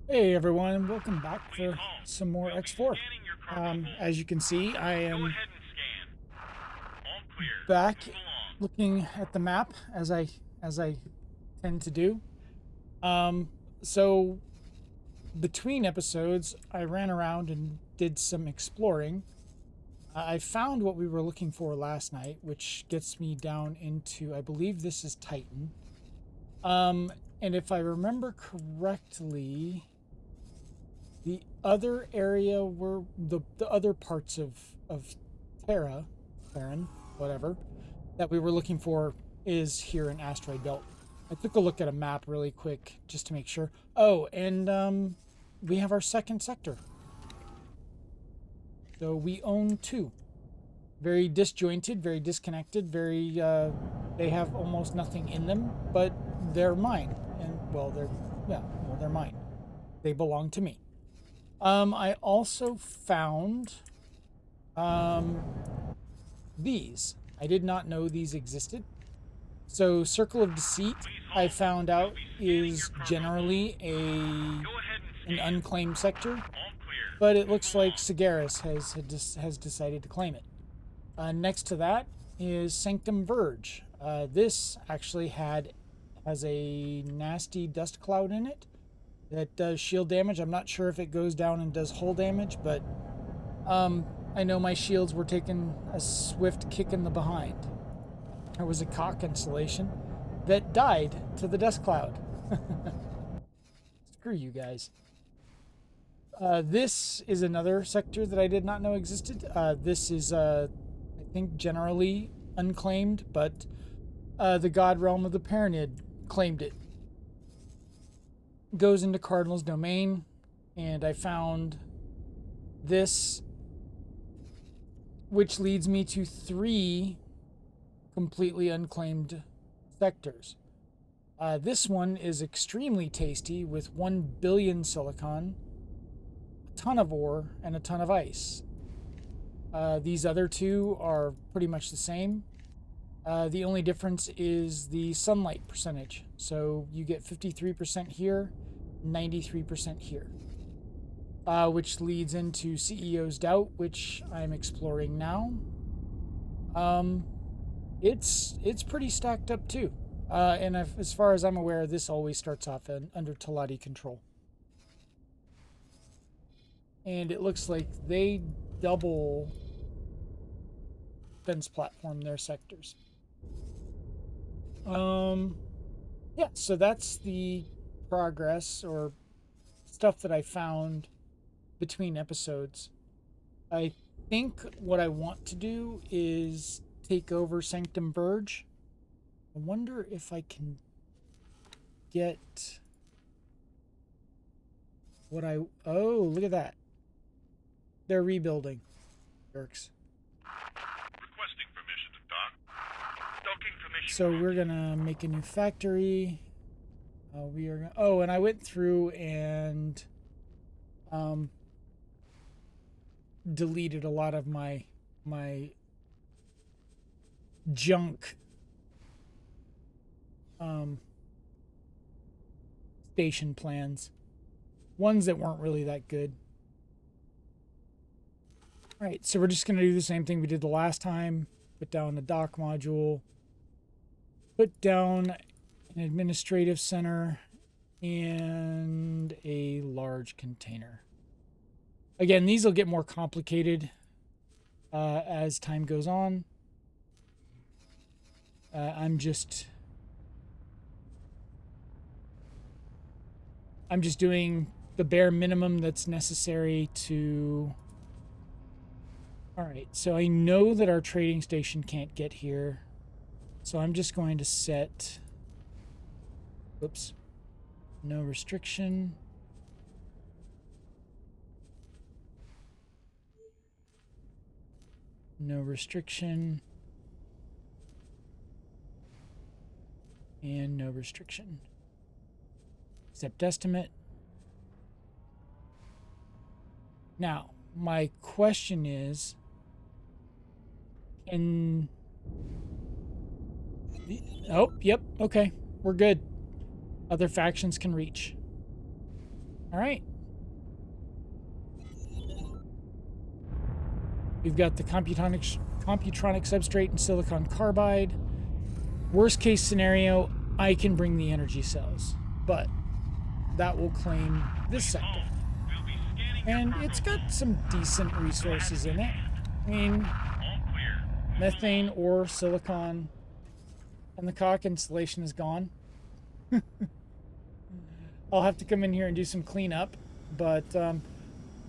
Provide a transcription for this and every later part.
Hey everyone, welcome back for some more X4. As you can see, I am back looking at the map as I tend to do. Um, so between episodes, I ran around and did some exploring. I found what we were looking for last night, which gets me down into, I believe this is Titan. Um, and if I remember correctly, the other area were the other parts of Terra, Terran, whatever, that we were looking for is here in Asteroid Belt. I took a look at a map really quick just to make sure. Oh, and we have our second sector. So we own two. Very disjointed, very disconnected, very they have almost nothing in them, but they're mine. And they're mine. They belong to me. I also found um, these. I did not know these existed. So, Circle of Deceit, I found out, is generally an unclaimed sector, but it looks like Sagaris has decided to claim it. Next to that is Sanctum Verge. This actually has a nasty dust cloud in it that does shield damage. I'm not sure if it goes down and does hull damage, but I know my shields were taking a swift kick in the behind. There was a Kha'ak installation that died to the dust cloud. Screw you guys. This is another sector that I did not know existed. This is, I think, generally unclaimed, but the god realm of the Paranid claimed it. Goes into Cardinal's domain, and I found this, which leads me to three completely unclaimed sectors. This one is extremely tasty with 1 billion silicon, a ton of ore, and a ton of ice. These other two are pretty much the same. The only difference is the sunlight percentage. So you get 53% here, 93% here. Which leads into CEO's Doubt, which I'm exploring now. It's pretty stacked up too. And as far as I'm aware, this always starts off under Talati control. And it looks like they double fence platform their sectors. Yeah, so that's the progress or stuff that I found between episodes. I think what I want to do is take over Sanctum Verge. I wonder if I can get what I... Oh, look at that. They're rebuilding. Jerks. Requesting permission to dock. Docking permission. So we're gonna make a new factory. We are gonna... Oh, and I went through and deleted a lot of my junk station plans. Ones that weren't really that good. Alright, so we're just going to do the same thing we did the last time. Put down the dock module. Put down an administrative center. And a large container. Again, these will get more complicated as time goes on. I'm just doing the bare minimum that's necessary to... Alright, so I know that our trading station can't get here. So I'm just going to set... Oops. No restriction. No restriction. And no restriction. Accept estimate. Now, my question is, oh, yep, okay, we're good. Other factions can reach. All right. We've got the computronic substrate and silicon carbide. Worst case scenario, I can bring the energy cells, but that will claim this sector. And it's got some decent resources in it. I mean, methane or silicon, and the Kha'ak installation is gone. I'll have to come in here and do some cleanup, but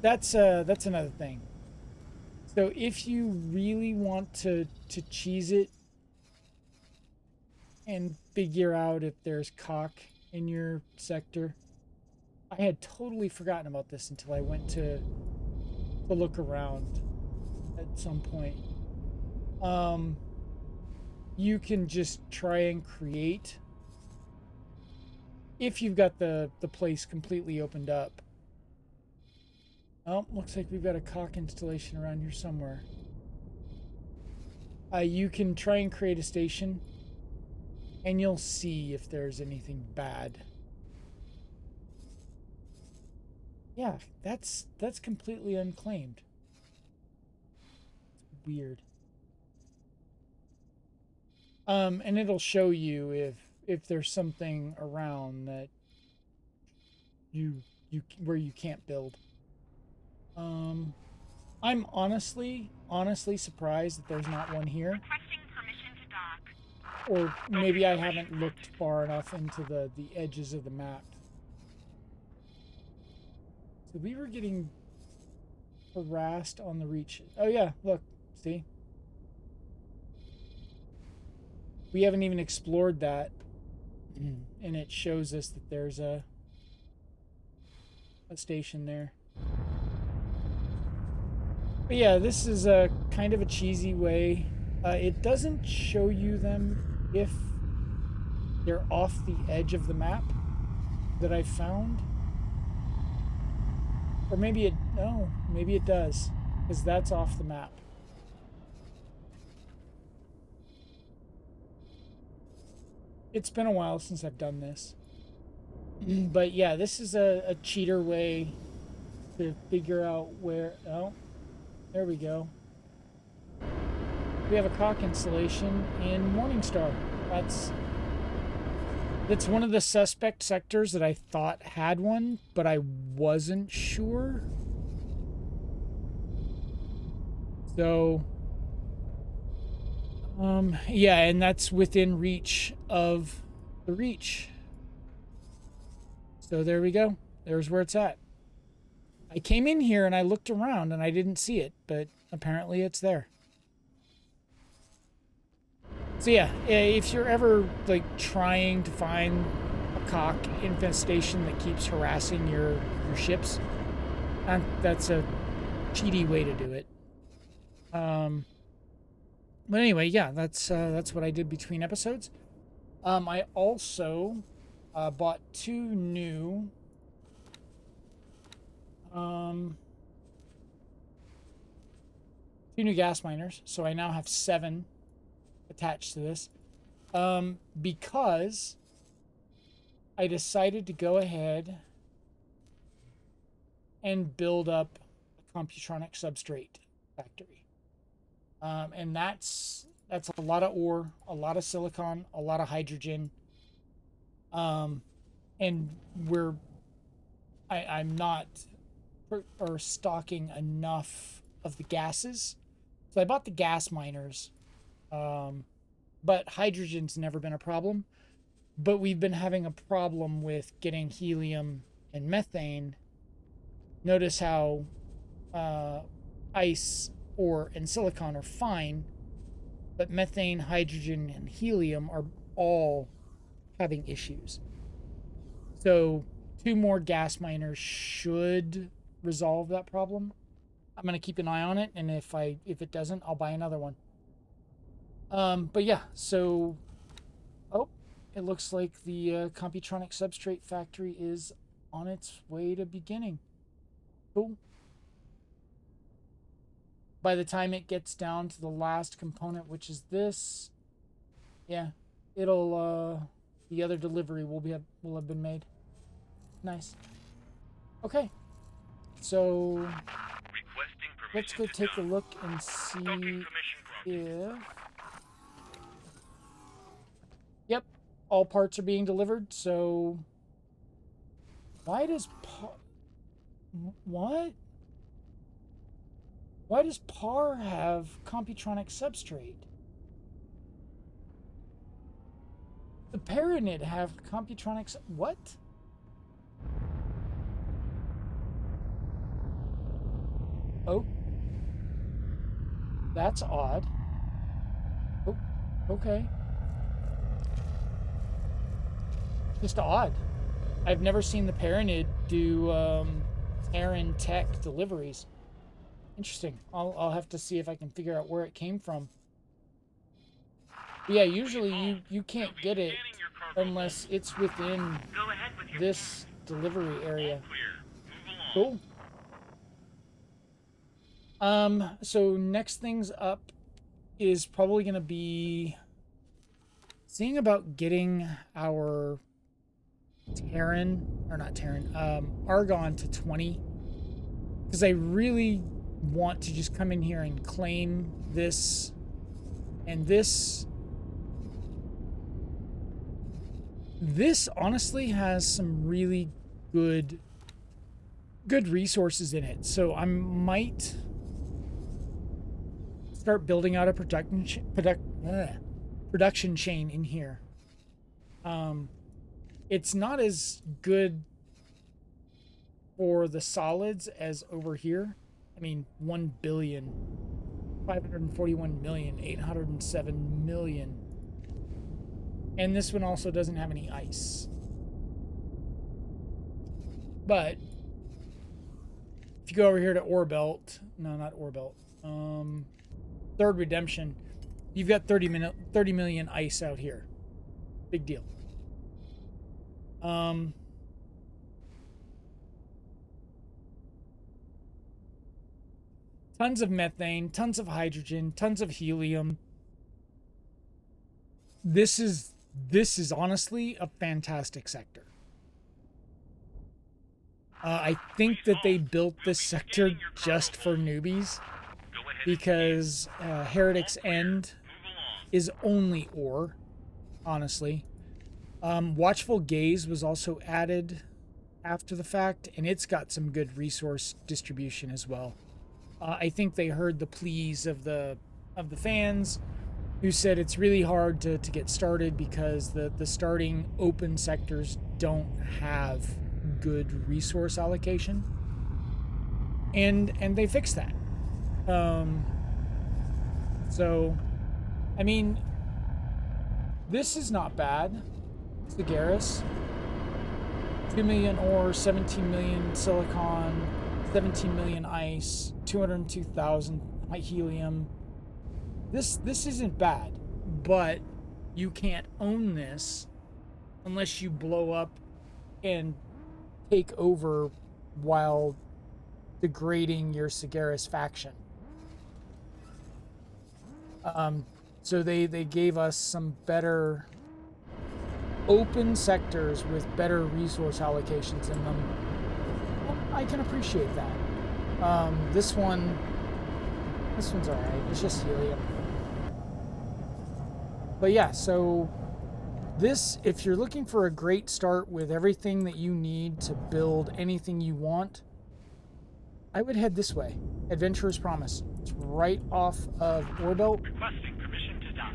that's another thing. So if you really want to cheese it and figure out if there's Kha'ak in your sector, I had totally forgotten about this until I went to look around at some point. You can just try and create, if you've got the place completely opened up. Oh, looks like we've got a Kha'ak installation around here somewhere. You can try and create a station, and you'll see if there's anything bad. Yeah, that's completely unclaimed. It's weird. And it'll show you if there's something around that you where you can't build. I'm honestly surprised that there's not one here. Requesting permission to dock. Or maybe I haven't looked far enough into the edges of the map. So we were getting harassed on the reach. Oh yeah, look, see? We haven't even explored that. And it shows us that there's a station there. But yeah, this is a kind of a cheesy way. It doesn't show you them if they're off the edge of the map that I found. Or maybe maybe it does, because that's off the map. It's been a while since I've done this. But yeah, this is a cheater way to figure out where... Oh, there we go. We have a Kha'ak installation in Morningstar. That's one of the suspect sectors that I thought had one, but I wasn't sure. So, yeah, and that's within reach of the reach. So there we go. There's where it's at. I came in here and I looked around and I didn't see it, but apparently it's there. So yeah, if you're ever like trying to find a Kha'ak infestation that keeps harassing your ships, that's a cheaty way to do it. But anyway, yeah, that's what I did between episodes. I also bought two new gas miners, so I now have 7 attached to this, because I decided to go ahead and build up a computronic substrate factory, and that's a lot of ore, a lot of silicon, a lot of hydrogen, and I'm not stocking enough of the gases, so I bought the gas miners. But hydrogen's never been a problem. But we've been having a problem with getting helium and methane. Notice how ice, ore, and silicon are fine, but methane, hydrogen, and helium are all having issues. So 2 more gas miners should resolve that problem. I'm going to keep an eye on it, and if it doesn't, I'll buy another one. But yeah, so, it looks like the computronic substrate factory is on its way to beginning. Cool. By the time it gets down to the last component, which is this, yeah, it'll, the other delivery will have been made. Nice. Okay. So Requesting permission let's go to take a dock. look and see Docking permission granted. if... Yep, all parts are being delivered, so... Why does what? Why does PAR have Computronic substrate? The Paranid have Computronic... What? Oh. That's odd. Oh, okay. Just odd. I've never seen the Paranid do Terran tech deliveries. Interesting. I'll have to see if I can figure out where it came from. But yeah, usually you can't get it unless it's within Go ahead with your this delivery area. Clear. Move along. Cool. So next things up is probably gonna be seeing about getting our Argon to 20. Because I really want to just come in here and claim this and this. This honestly has some really good resources in it. So I might start building out a production chain in here. It's not as good for the solids as over here. I mean, 1,541,807,000,000. And this one also doesn't have any ice. But if you go over here to Orbelt, no, not Orbelt, Third Redemption, you've got 30 million ice out here. Big deal. Tons of methane, tons of hydrogen, tons of helium. This is honestly a fantastic sector. I think that they built this sector just for newbies because Heretic's End is only ore, honestly. Watchful Gaze was also added after the fact, and it's got some good resource distribution as well. I think they heard the pleas of the fans who said it's really hard to get started because the starting open sectors don't have good resource allocation, and they fixed that. So I mean, this is not bad. Sagaris, 2 million ore, 17 million silicon, 17 million ice, 202,000 helium. This isn't bad, but you can't own this unless you blow up and take over while degrading your Sagaris faction. So they gave us some better open sectors with better resource allocations in them. I can appreciate that. This one's alright. It's just helium. But yeah, so this, if you're looking for a great start with everything that you need to build anything you want, I would head this way. Adventurer's Promise. It's right off of Orbelt. Requesting permission to dock.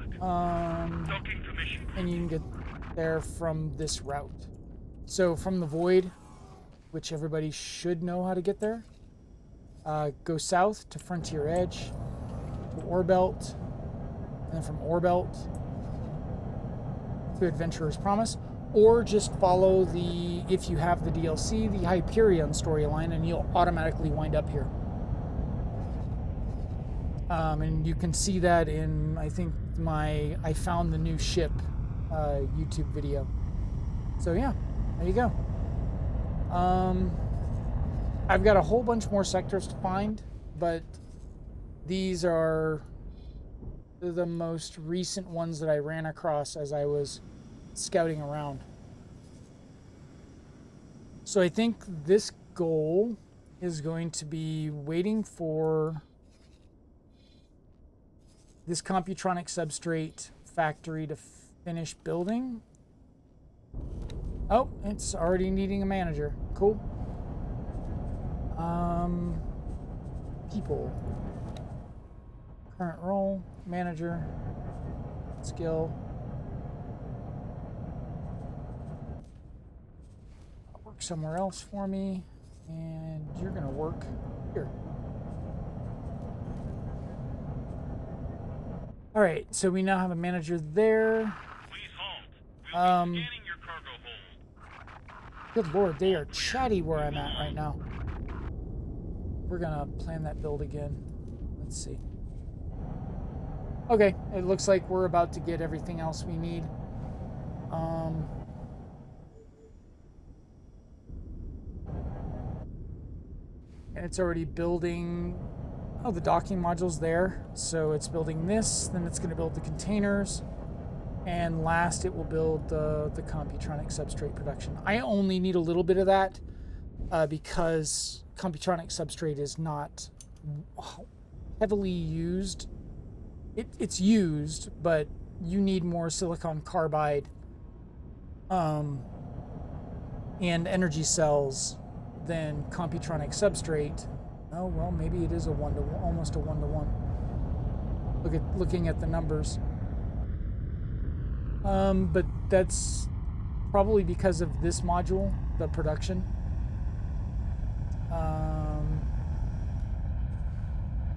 Docking permission. And you can get there from this route. So from the Void, which everybody should know how to get there, go south to Frontier Edge, to Orbelt, and then from Orbelt to Adventurer's Promise, or just follow the, if you have the DLC, the Hyperion storyline, and you'll automatically wind up here. And you can see that in, I think, my I Found the New Ship YouTube video. So yeah, there you go. I've got a whole bunch more sectors to find, but these are the most recent ones that I ran across as I was scouting around. So I think this goal is going to be waiting for this Computronic substrate factory to finish building. Oh, it's already needing a manager. Cool. People. Current role, manager, skill. Work somewhere else for me, and you're gonna work here. All right, so we now have a manager there. Please halt. We'll be scanning your cargo hold. Good lord, they are chatty where I'm at right now. We're gonna plan that build again. Let's see. Okay, it looks like we're about to get everything else we need. And it's already building. Oh, the docking module's there. So it's building this, then it's going to build the containers, and last it will build the Computronic substrate production. I only need a little bit of that because Computronic substrate is not heavily used. It's used, but you need more silicon carbide and energy cells than Computronic substrate. Oh well, maybe it is a one-to-one, almost a one-to-one. Looking at the numbers. But that's probably because of this module, the production.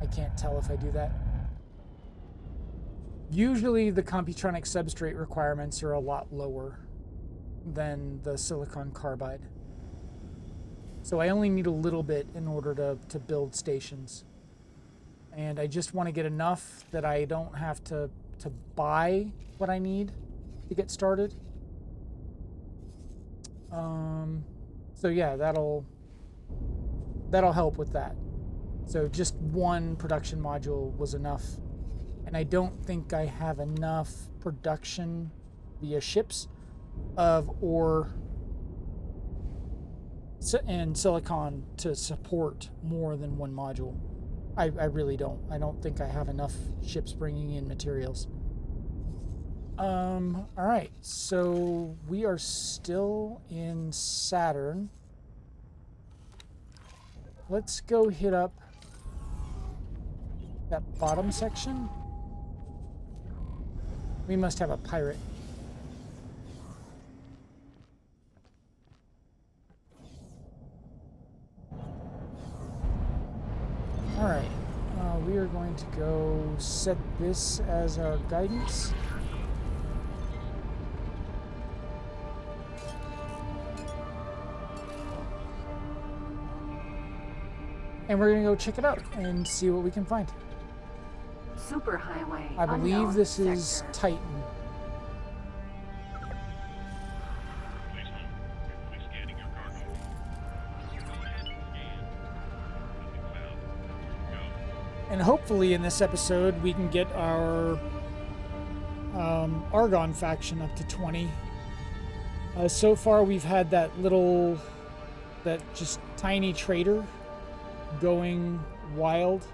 I can't tell if I do that. Usually the Computronic substrate requirements are a lot lower than the silicon carbide. So I only need a little bit in order to build stations. And I just want to get enough that I don't have to buy what I need to get started. So yeah, that'll help with that. So just one production module was enough. And I don't think I have enough production via ships of ore and silicon to support more than one module. I really don't. I don't think I have enough ships bringing in materials. All right, so we are still in Saturn. Let's go hit up that bottom section. We must have a pirate. All right, we are going to go set this as our guidance. And we're going to go check it out and see what we can find. Superhighway. I believe this is sector. Titan. Please halt. We'll be scanning your cargo. Go ahead and scan. Nothing found. Go. And hopefully in this episode we can get our Argon faction up to 20. So far we've had that just tiny trader going wild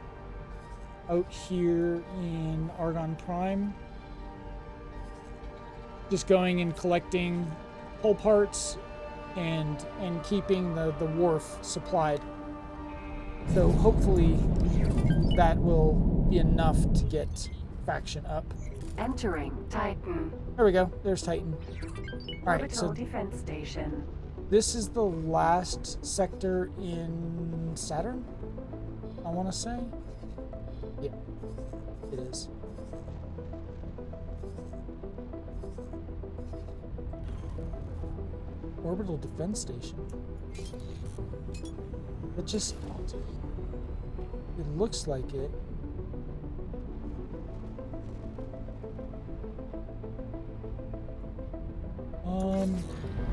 out here in Argon Prime. Just going and collecting hull parts and keeping the wharf supplied. So hopefully that will be enough to get faction up. Entering Titan. There we go. There's Titan. All right, Orbital so defense station. this is the last sector in Saturn, I want to say. Yeah, it is. Orbital defense station. It looks like it.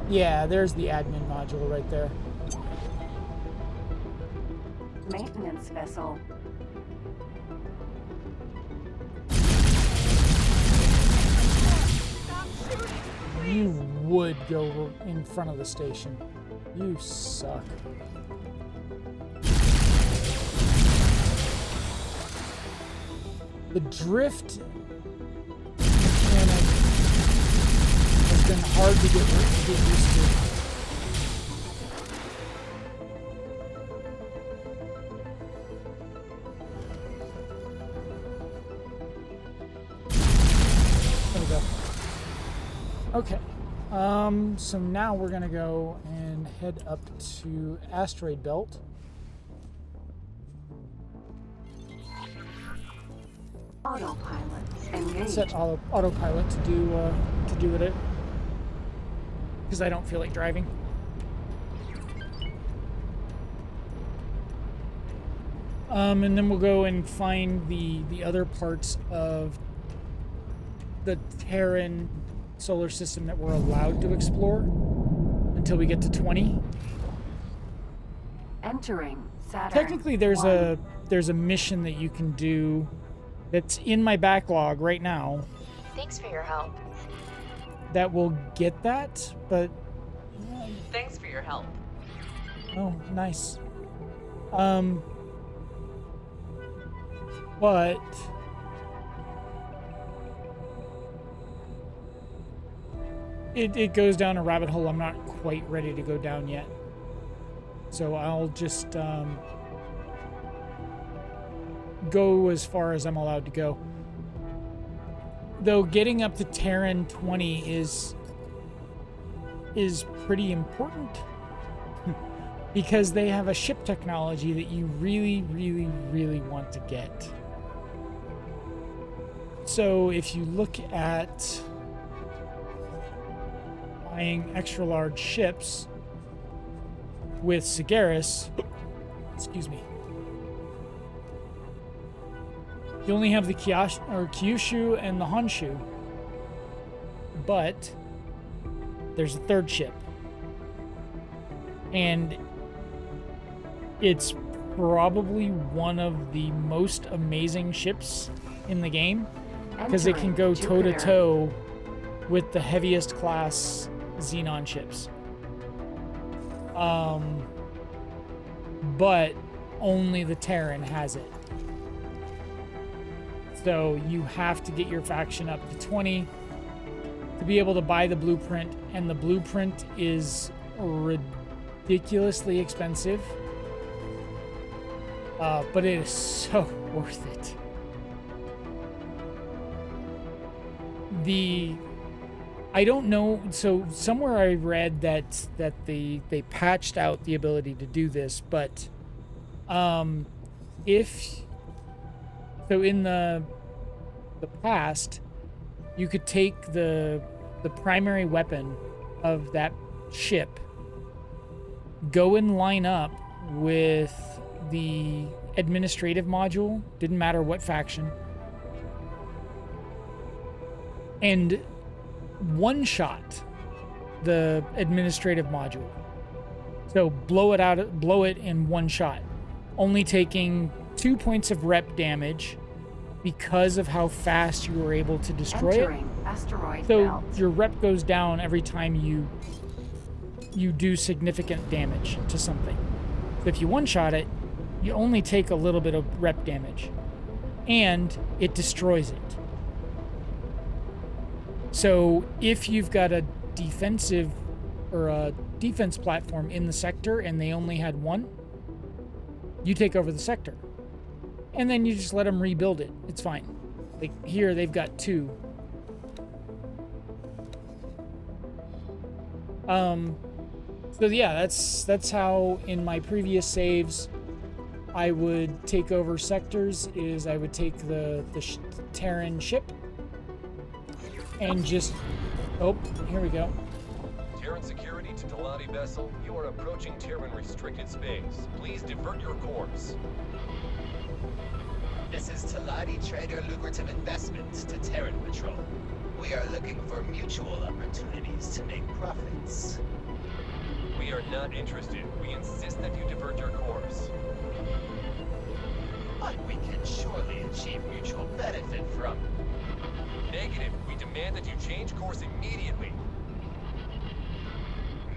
Yeah, there's the admin module right there. Maintenance vessel. You would go in front of the station. You suck. The drift mechanic has been hard to get used to. There we go. Okay. So now we're gonna go and head up to asteroid belt. Autopilot engaged. Set autopilot to do it, because I don't feel like driving. And then we'll go and find the other parts of the Terran solar system that we're allowed to explore until we get to 20. Entering Saturn. Technically, there's a mission that you can do that's in my backlog right now Thanks for your help. that will get that, but Thanks for your help. oh, nice. But it goes down a rabbit hole I'm not quite ready to go down yet. So I'll just go as far as I'm allowed to go. Though getting up to Terran 20 is pretty important because they have a ship technology that you really, really, really want to get. So if you look at buying extra large ships with Sagaris, excuse me, you only have the Kyushu and the Honshu, but there's a third ship, and it's probably one of the most amazing ships in the game because it can go toe to toe with the heaviest class Xenon ships. But only the Terran has it. So you have to get your faction up to 20 to be able to buy the blueprint, and the blueprint is ridiculously expensive. But it is so worth it. I don't know, so somewhere I read that they patched out the ability to do this, but in the past, you could take the primary weapon of that ship, go and line up with the administrative module, didn't matter what faction, and one-shot the administrative module. So blow it in one shot, only taking 2 points of rep damage because of how fast you were able to destroy Entering it. asteroid So belt. your rep goes down every time you do significant damage to something. So if you one-shot it, you only take a little bit of rep damage, and it destroys it. So if you've got a defensive or a defense platform in the sector and they only had one, you take over the sector. And then you just let them rebuild it. It's fine. Like here, they've got 2. So yeah, that's how in my previous saves I would take over sectors. Is I would take the Terran ship and just here we go. Terran security to Talati vessel. You are approaching Terran restricted space. Please divert your course. This is Talati Trader Lucrative Investments to Terran Patrol. We are looking for mutual opportunities to make profits. We are not interested. We insist that you divert your course. But we can surely achieve mutual benefit from... Negative. We demand that you change course immediately.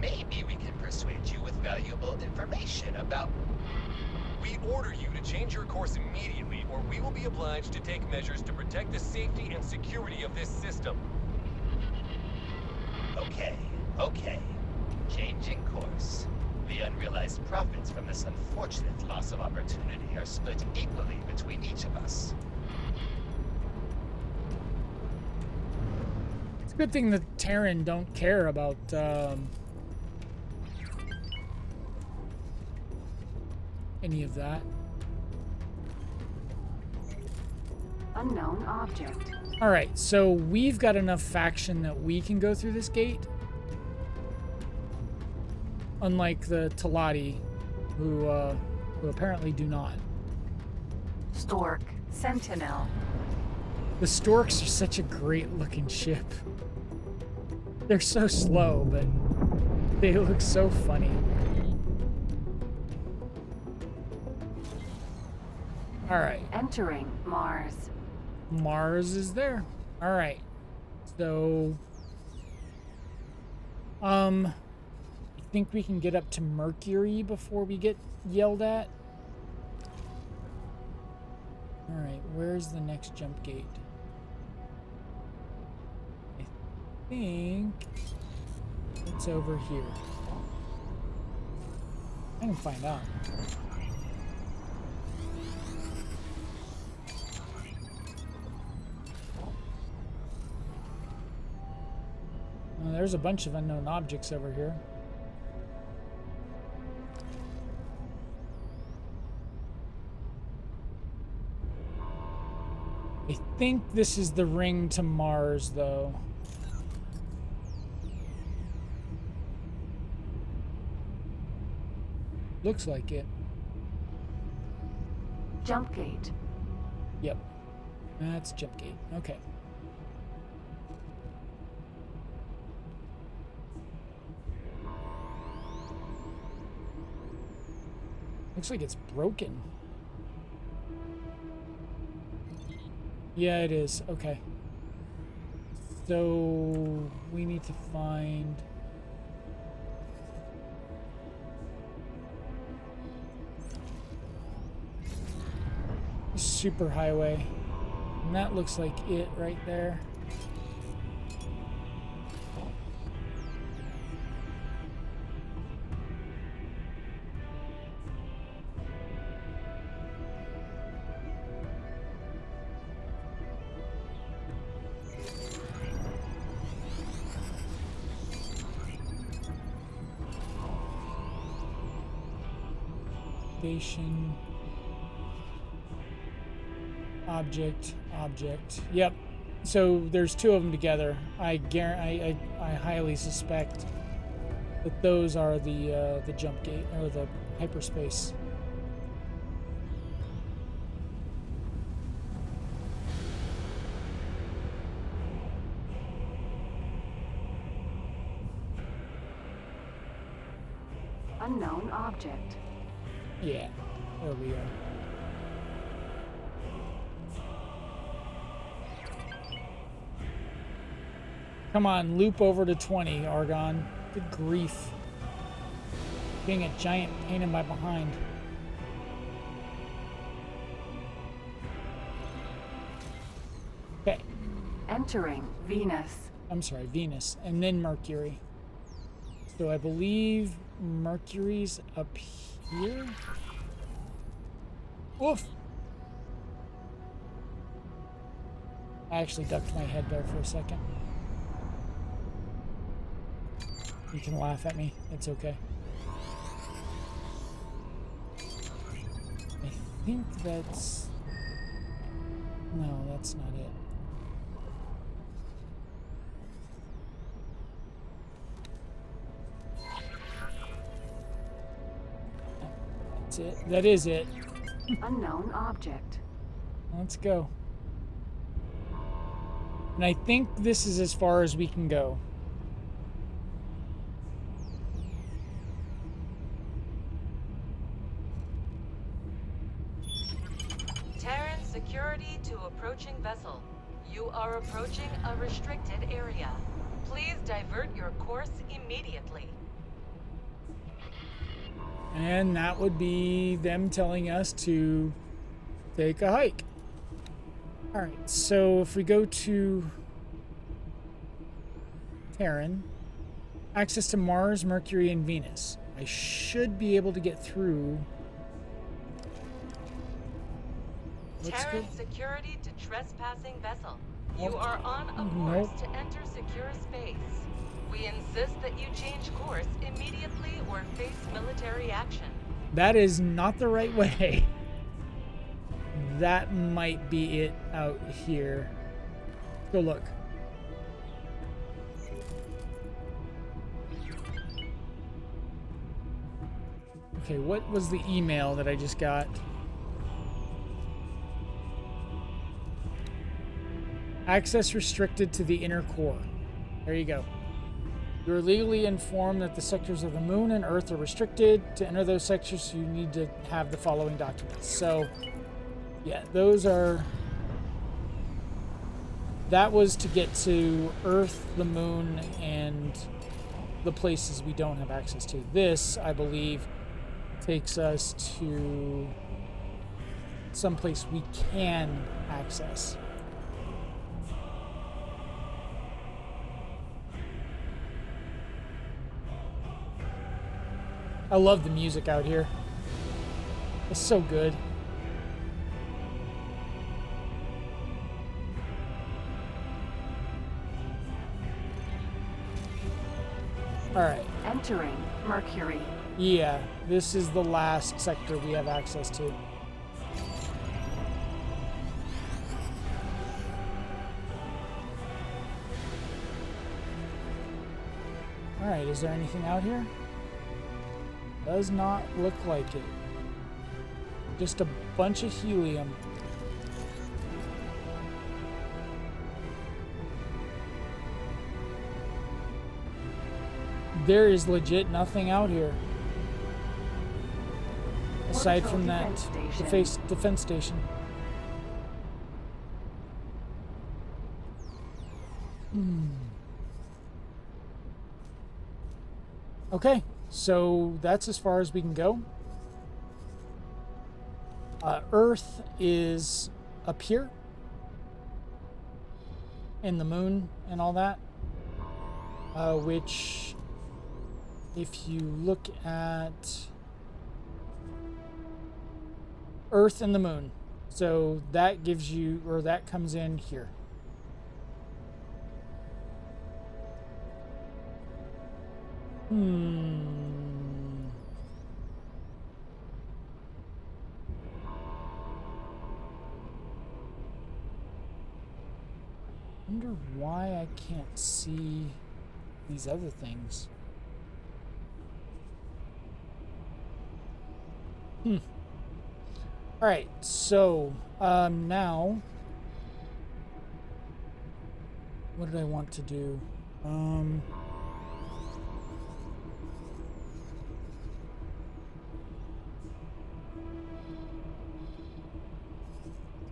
Maybe we can persuade you with valuable information about... We order you to change your course immediately, or we will be obliged to take measures to protect the safety and security of this system. Okay. Changing course. The unrealized profits from this unfortunate loss of opportunity are split equally between each of us. It's a good thing the Terran don't care about any of that. Unknown object. All right, so we've got enough faction that we can go through this gate. Unlike the Talati, who apparently do not. Stork. Sentinel. The Storks are such a great-looking ship. They're so slow, but they look so funny. All right. Entering Mars. Mars is there. All right. So, I think we can get up to Mercury before we get yelled at. All right, where's the next jump gate? I think it's over here. I can find out. Well, there's a bunch of unknown objects over here. I think this is the ring to Mars, though. Looks like it. Jump gate. Yep. That's jump gate. Okay. Looks like it's broken. Yeah, it is. Okay. So we need to find a superhighway. And that looks like it right there. Station. Object. Yep. So there's two of them together. I highly suspect that those are the jump gate or the hyperspace. Unknown object. Yeah, there we are. Come on, loop over to 20, Argon. Good grief. Being a giant pain in my behind. Okay. Entering Venus. I'm sorry, Venus, and then Mercury. So I believe Mercury's up here. Oof! I actually ducked my head there for a second. You can laugh at me. It's okay. I think that's... No, that's not it. That's it. That is it. Unknown object. Let's go. And I think this is as far as we can go. Terran security to approaching vessel. You are approaching a restricted area. Please divert your course immediately. And that would be them telling us to take a hike. All right, so if we go to Terran, access to Mars, Mercury, and Venus. I should be able to get through. Let's go. Terran security to trespassing vessel. You Nope. are on a Nope. course to enter secure space. We insist that you change course immediately or face military action. That is not the right way. That might be it out here. Go look. Okay, what was the email that I just got? Access restricted to the inner core. There you go. You are legally informed that the sectors of the moon and Earth are restricted. To enter those sectors, you need to have the following documents. So, yeah, those are... That was to get to Earth, the moon, and the places we don't have access to. This, I believe, takes us to someplace we can access. I love the music out here. It's so good. All right. Entering Mercury. Yeah, this is the last sector we have access to. All right, is there anything out here? Does not look like it. Just a bunch of helium. There is legit nothing out here. Aside Orbital from that defense station. defense station. Okay, so that's as far as we can go. Earth is up here. And the moon and all that. Which, if you look at Earth and the moon, so that gives you, or that comes in here. Wonder why I can't see these other things. All right, so now what did I want to do?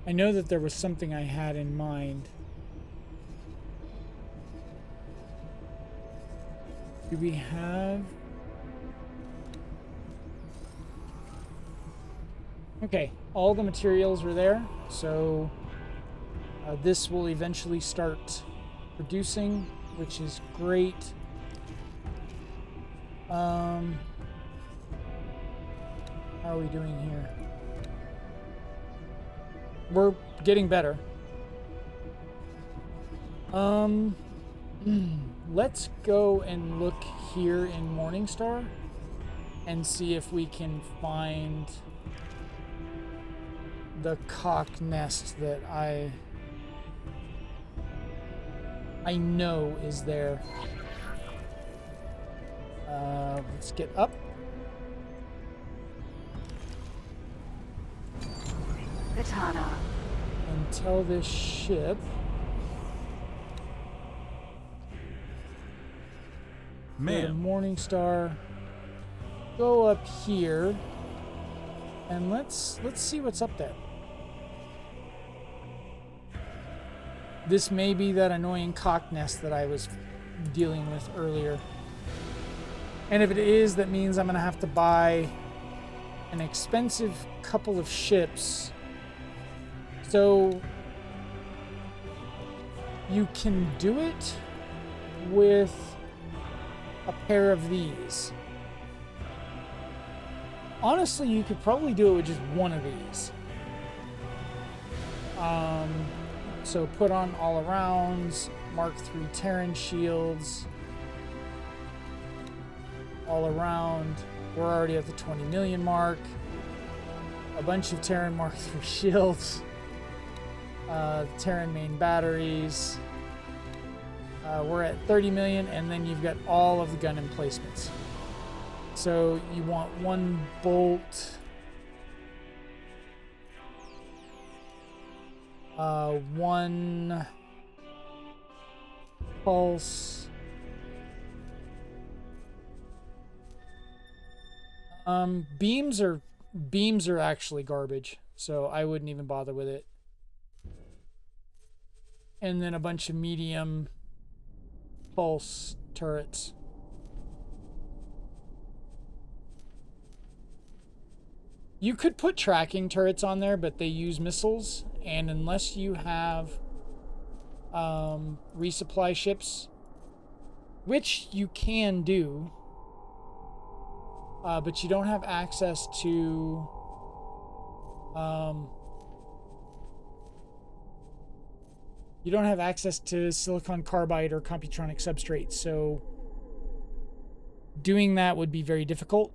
I know that there was something I had in mind. Do we have... Okay, all the materials are there, so this will eventually start producing, which is great. How are we doing here? We're getting better. Let's go and look here in Morningstar and see if we can find the Kha'ak nest that I know is there. Let's get up. Katana. And tell this ship go to Morningstar, go up here, and let's see what's up there. This may be that annoying Kha'ak nest that I was dealing with earlier. And if it is, that means I'm gonna have to buy an expensive couple of ships. So you can do it with a pair of these. Honestly, you could probably do it with just one of these. So put on all arounds, Mark III Terran shields, all around. We're already at the 20 million mark. A bunch of Terran Mark III shields, Terran main batteries. We're at 30 million, and then you've got all of the gun emplacements. So you want one bolt, one pulse, beams are actually garbage, so I wouldn't even bother with it. And then a bunch of medium pulse turrets. You could put tracking turrets on there, but they use missiles, and unless you have resupply ships, which you can do, but you don't have access to silicon carbide or computronic substrates, so doing that would be very difficult.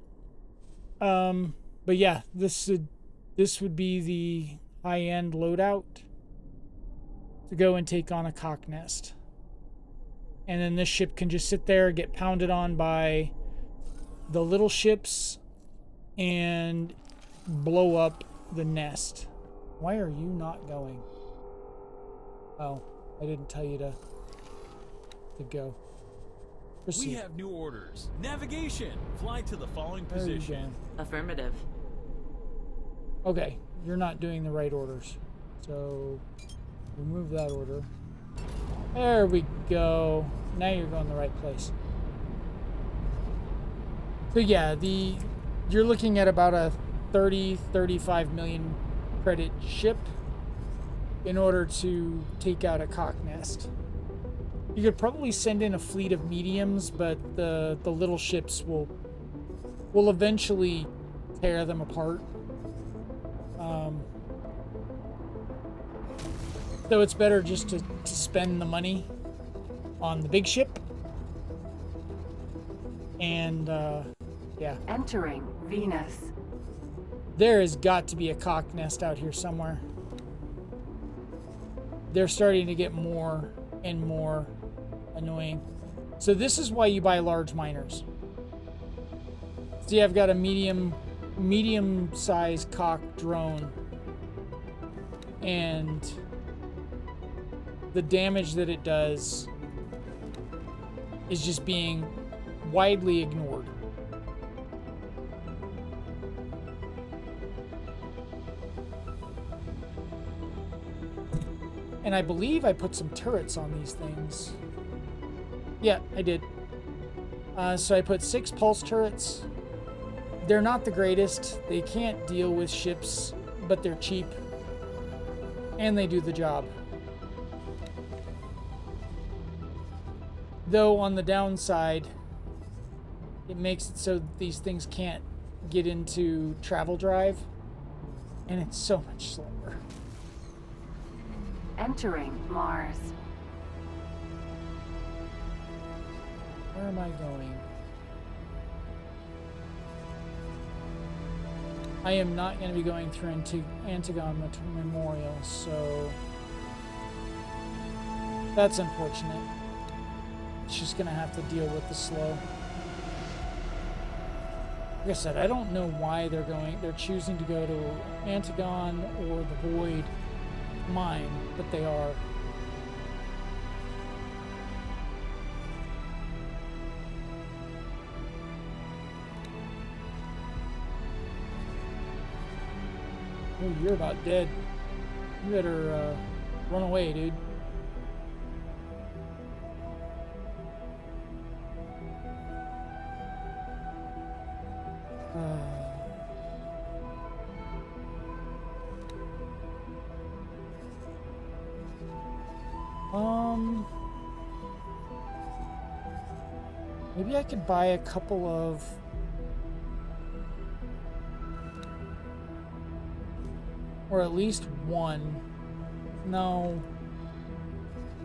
But yeah, this would be the high-end loadout to go and take on a Kha'ak nest. And then this ship can just sit there, get pounded on by the little ships, and blow up the nest. Why are you not going? Oh, I didn't tell you to go. Proceed. We have new orders. Navigation. Fly to the following There you position. Affirmative. go. Okay, you're not doing the right orders. So remove that order. There we go. Now you're going the right place. So yeah, you're looking at about a 35 million credit ship in order to take out a Kha'ak nest. You could probably send in a fleet of mediums, but the little ships will eventually tear them apart. So it's better just to spend the money on the big ship. And yeah. Entering Venus. There has got to be a Kha'ak nest out here somewhere. They're starting to get more and more annoying. So this is why you buy large miners. See, I've got a medium-sized Kha'ak drone, and the damage that it does is just being widely ignored. And I believe I put some turrets on these things. Yeah, I did. So I put 6 pulse turrets. They're not the greatest. They can't deal with ships, but they're cheap. And they do the job. Though on the downside, it makes it so that these things can't get into travel drive. And it's so much slower. Entering Mars. Where am I going? I am not going to be going through Antigon Memorial, so that's unfortunate. It's just going to have to deal with the slow. Like I said, I don't know why they're choosing to go to Antigon or the Void mine, but they are. Oh, you're about dead. You better run away, dude. Maybe I could buy a couple of... Or at least one. No.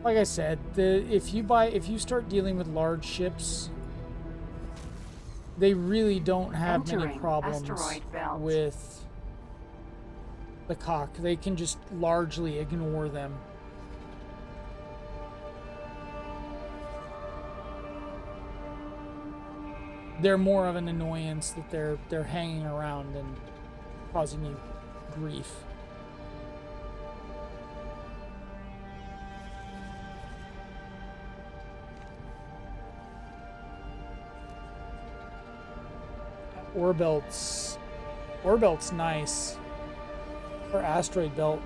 Like I said, if you start dealing with large ships, they really don't have many Entering problems asteroid belt. with the Kha'ak. They can just largely ignore them. They're more of an annoyance that they're hanging around and causing you grief. Orbelt's nice. Or asteroid belt.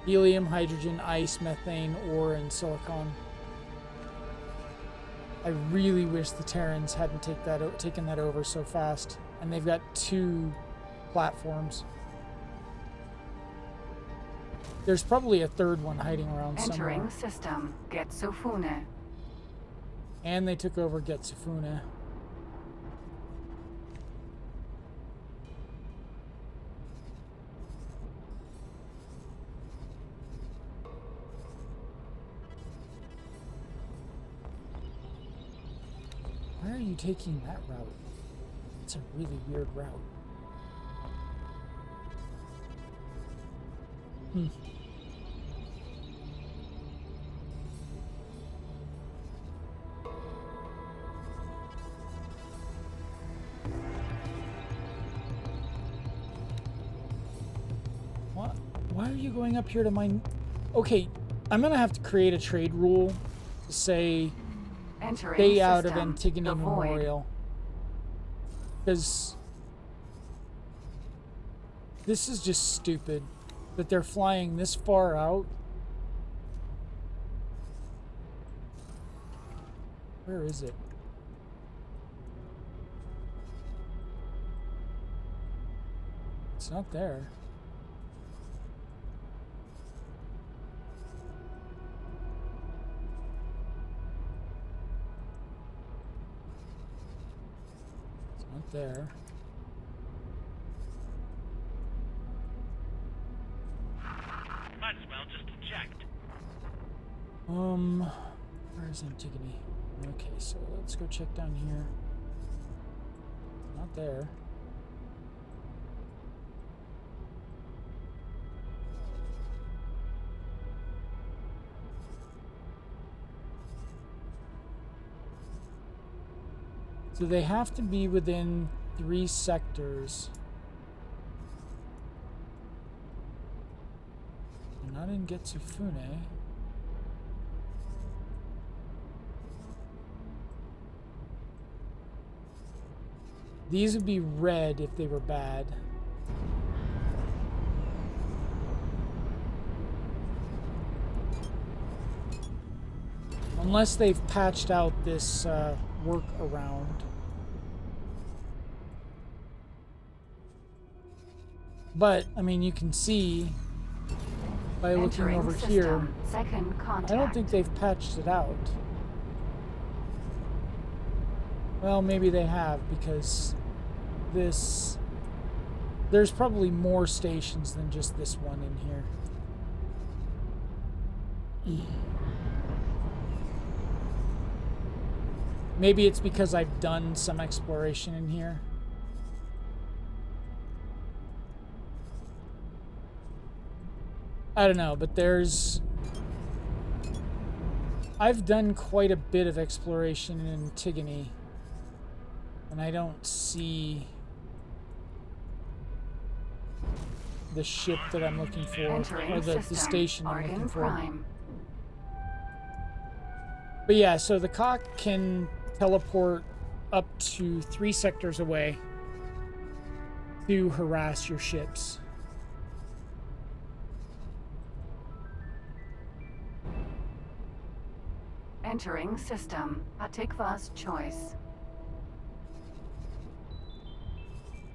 Helium, hydrogen, ice, methane, ore, and silicon. I really wish the Terrans hadn't taken that over so fast. And they've got 2 platforms. There's probably a 3rd one hiding around somewhere. Entering system. Getsufune. And they took over Getsufune. Why are you taking that route? It's a really weird route. What? Why are you going up here to mine? Okay, I'm gonna have to create a trade rule to say Entering stay out of system. Antigone The void. Memorial. Because this is just stupid that they're flying this far out. Where is it? It's not there. It's not there. Might as well just eject. Where's Antigone? Okay, so let's go check down here. Not there. So they have to be within 3 sectors. They're not in Getsufune. These would be red if they were bad. Unless they've patched out this workaround. But, I mean, you can see by looking Entering over system. here, Second contact. I don't think they've patched it out. Well, maybe they have, because there's probably more stations than just this one in here. Maybe it's because I've done some exploration in here. I don't know, but I've done quite a bit of exploration in Antigone, and I don't see the ship that I'm looking for, Entering or the system. station I'm Argon looking for. Prime. But yeah, so the Kha'ak can teleport up to 3 sectors away to harass your ships. Entering system. Atikva's choice.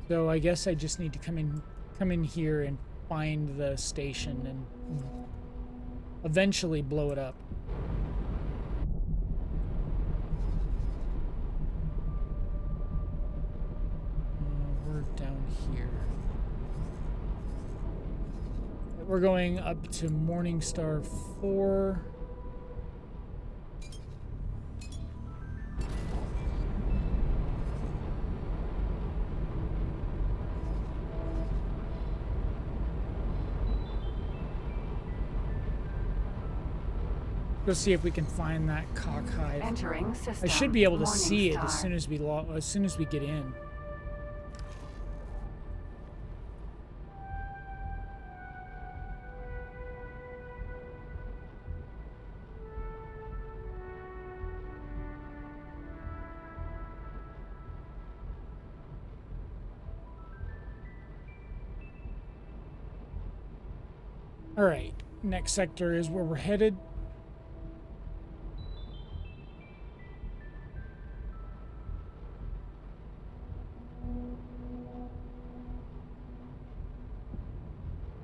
So I guess I just need to come in here and find the station and eventually blow it up. We're down here. We're going up to Morningstar 4. Go see if we can find that Kha'ak hive. Entering system. I should be able to see it Morningstar. as soon as we get in. All right, next sector is where we're headed.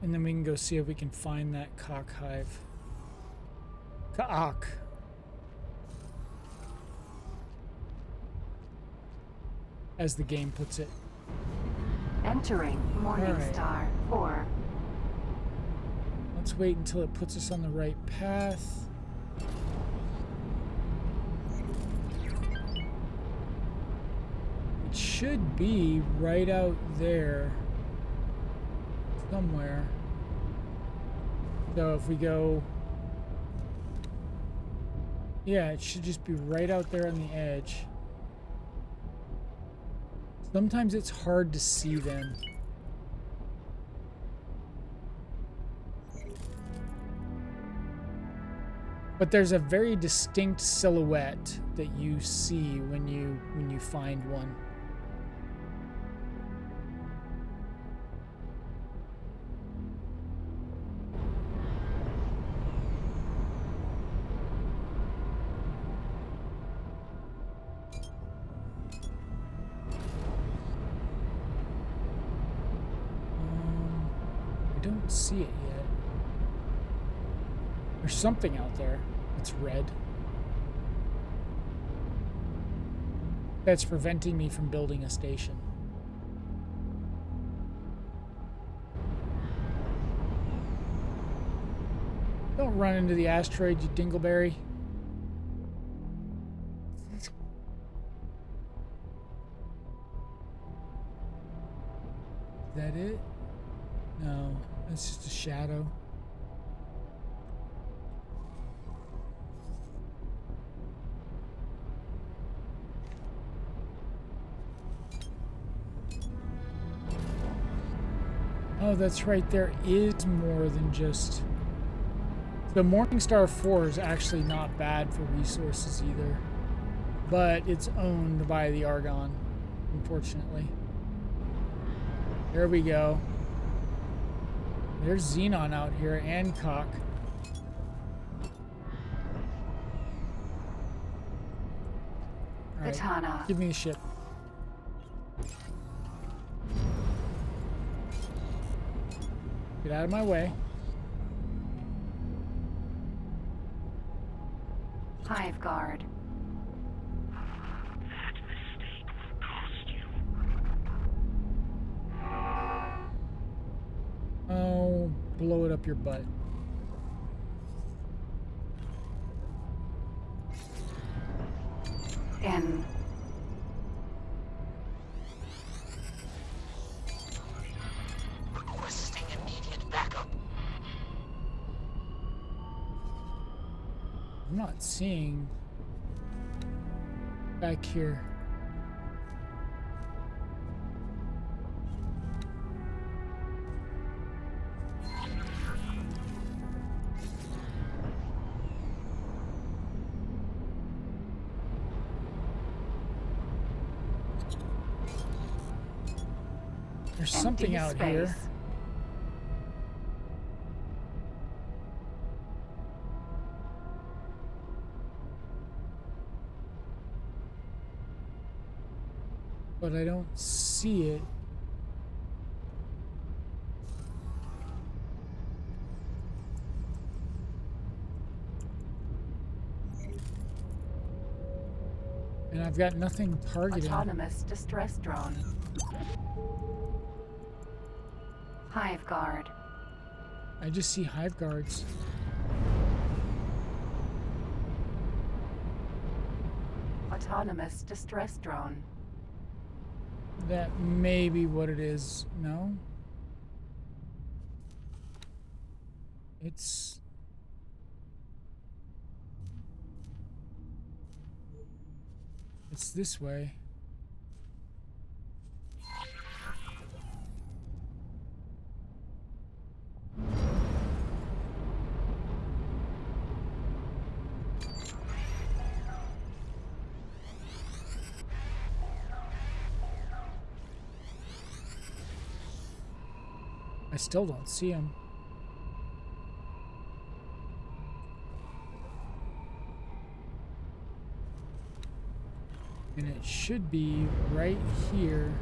And then we can go see if we can find that Kha'ak hive. Kha'ak. As the game puts it. Entering Morningstar 4. Let's wait until it puts us on the right path. It should be right out there somewhere. So if we go... Yeah, it should just be right out there on the edge. Sometimes it's hard to see them. But there's a very distinct silhouette that you see when you find one. I don't see it yet. There's something out there. It's red. That's preventing me from building a station. Don't run into the asteroid, you dingleberry. Is that it? No, that's just a shadow. Oh, that's right. There is more than just... The Morningstar 4 is actually not bad for resources either. But it's owned by the Argon, unfortunately. There we go. There's Xenon out here and Kha'ak. All right, Katana. give me the ship. Get out of my way. Hive guard. That mistake will cost you. Oh, blow it up your butt. In. Requesting immediate backup. I'm not seeing back here. There's something Empty out here. space. But I don't see it. And I've got nothing targeting. Autonomous distress drone. Hive guard. I just see hive guards. Autonomous distress drone. That may be what it is. No? It's this way. I still don't see him. And it should be right here.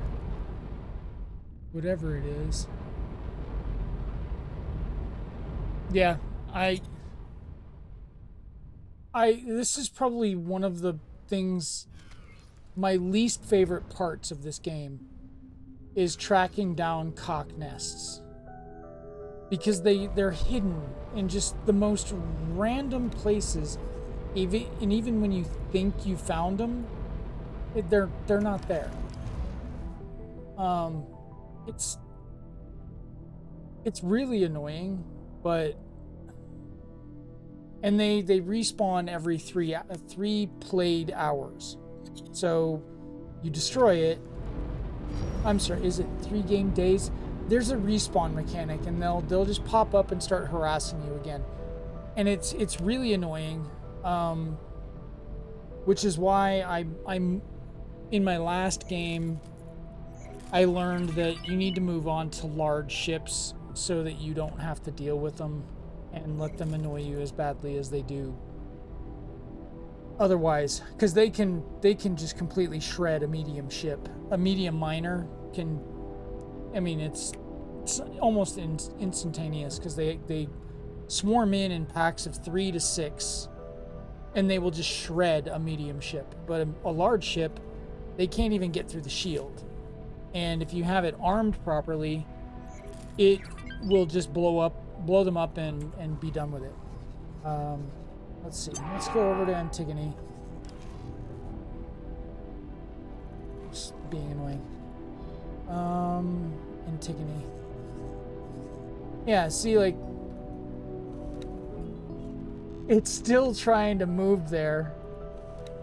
Whatever it is. Yeah, this is probably one of the things, my least favorite parts of this game is tracking down Kha'ak nests. Because they're hidden in just the most random places. Even when you think you found them, they're not there. It's really annoying, but and they respawn every three played hours. So you destroy it. I'm sorry, is it 3 game days? There's a respawn mechanic, and they'll just pop up and start harassing you again, and it's really annoying. Which is why I'm in my last game, I learned that you need to move on to large ships so that you don't have to deal with them and let them annoy you as badly as they do. Otherwise, because they can just completely shred a medium ship. A medium miner can, I mean, it's almost instantaneous because they swarm in packs of 3 to 6, and they will just shred a medium ship. But a large ship, they can't even get through the shield. And if you have it armed properly, it will just blow them up and be done with it. Let's see. Let's go over to Antigone. Just being annoying. Antigone. Yeah, see, like, it's still trying to move there,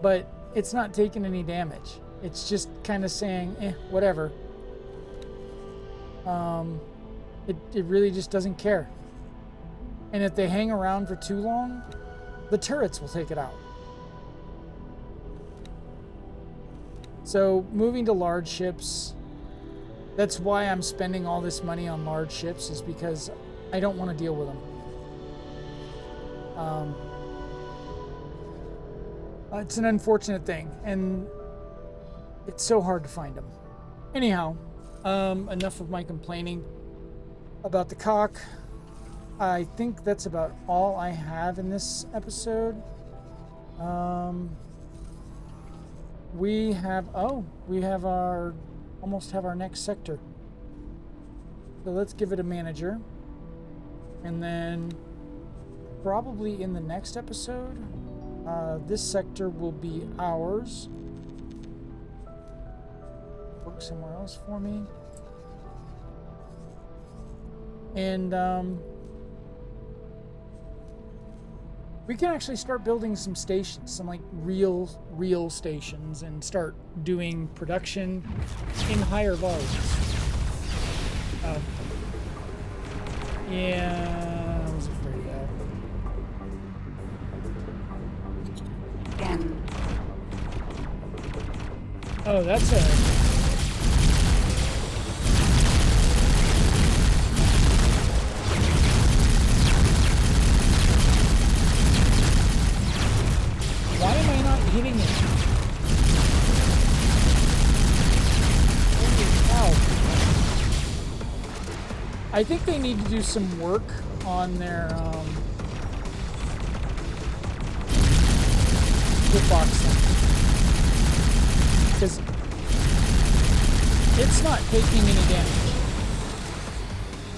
but it's not taking any damage. It's just kind of saying, whatever. It really just doesn't care. And if they hang around for too long, the turrets will take it out. So moving to large ships, that's why I'm spending all this money on large ships, is because I don't want to deal with them. It's an unfortunate thing, and it's so hard to find them. Anyhow, enough of my complaining about the Kha'ak. I think that's about all I have in this episode. We almost have our next sector. So let's give it a manager. And then probably in the next episode, this sector will be ours. Work somewhere else for me. And we can actually start building some stations, some like real stations, and start doing production in higher volumes. Yeah, I was afraid of that. Again. Oh, that's a... Why am I not hitting it? Holy cow. I think they need to do some work on their hitbox. it's not taking any damage,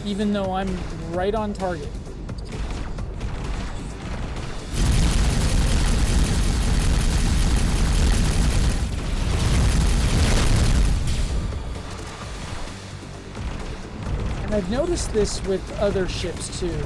even though I'm right on target. And I've noticed this with other ships too.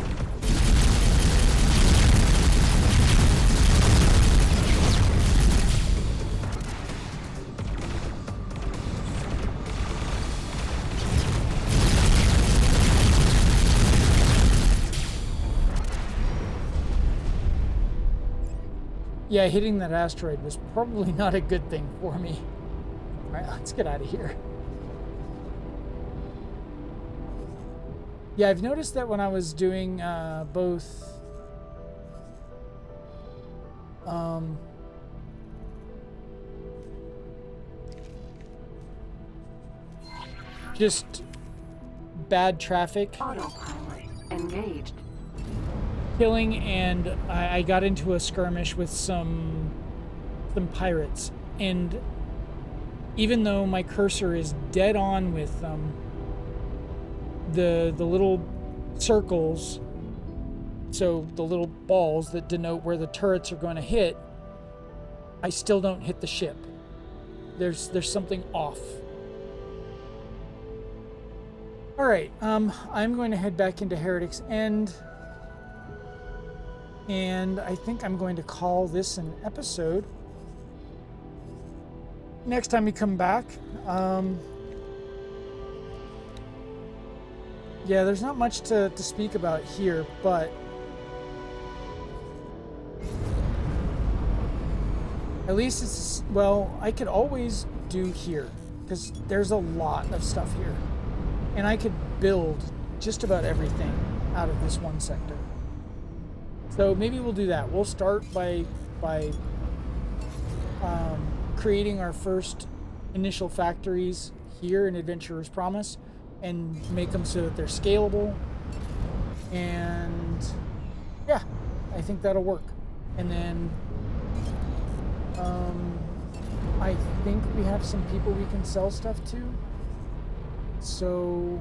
Yeah, hitting that asteroid was probably not a good thing for me. All right, let's get out of here. Yeah, I've noticed that when I was doing both just bad traffic Autopilot engaged. killing, and I got into a skirmish with some pirates, and even though my cursor is dead on with the little circles, so the little balls that denote where the turrets are going to hit, I still don't hit the ship. There's something off. All right, I'm going to head back into Heretic's End. And I think I'm going to call this an episode. Next time we come back, yeah, there's not much to speak about here, but at least it's, well, I could always do here, because there's a lot of stuff here. And I could build just about everything out of this one sector. So maybe we'll do that. We'll start by creating our first initial factories here in Adventurer's Promise and make them so that they're scalable. And yeah, I think that'll work. And then I think we have some people we can sell stuff to. So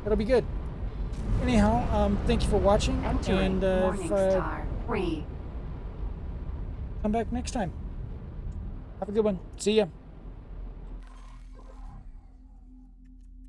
that'll be good. Anyhow, thank you for watching, Entering and Morningstar 3. come back next time. Have a good one. See ya.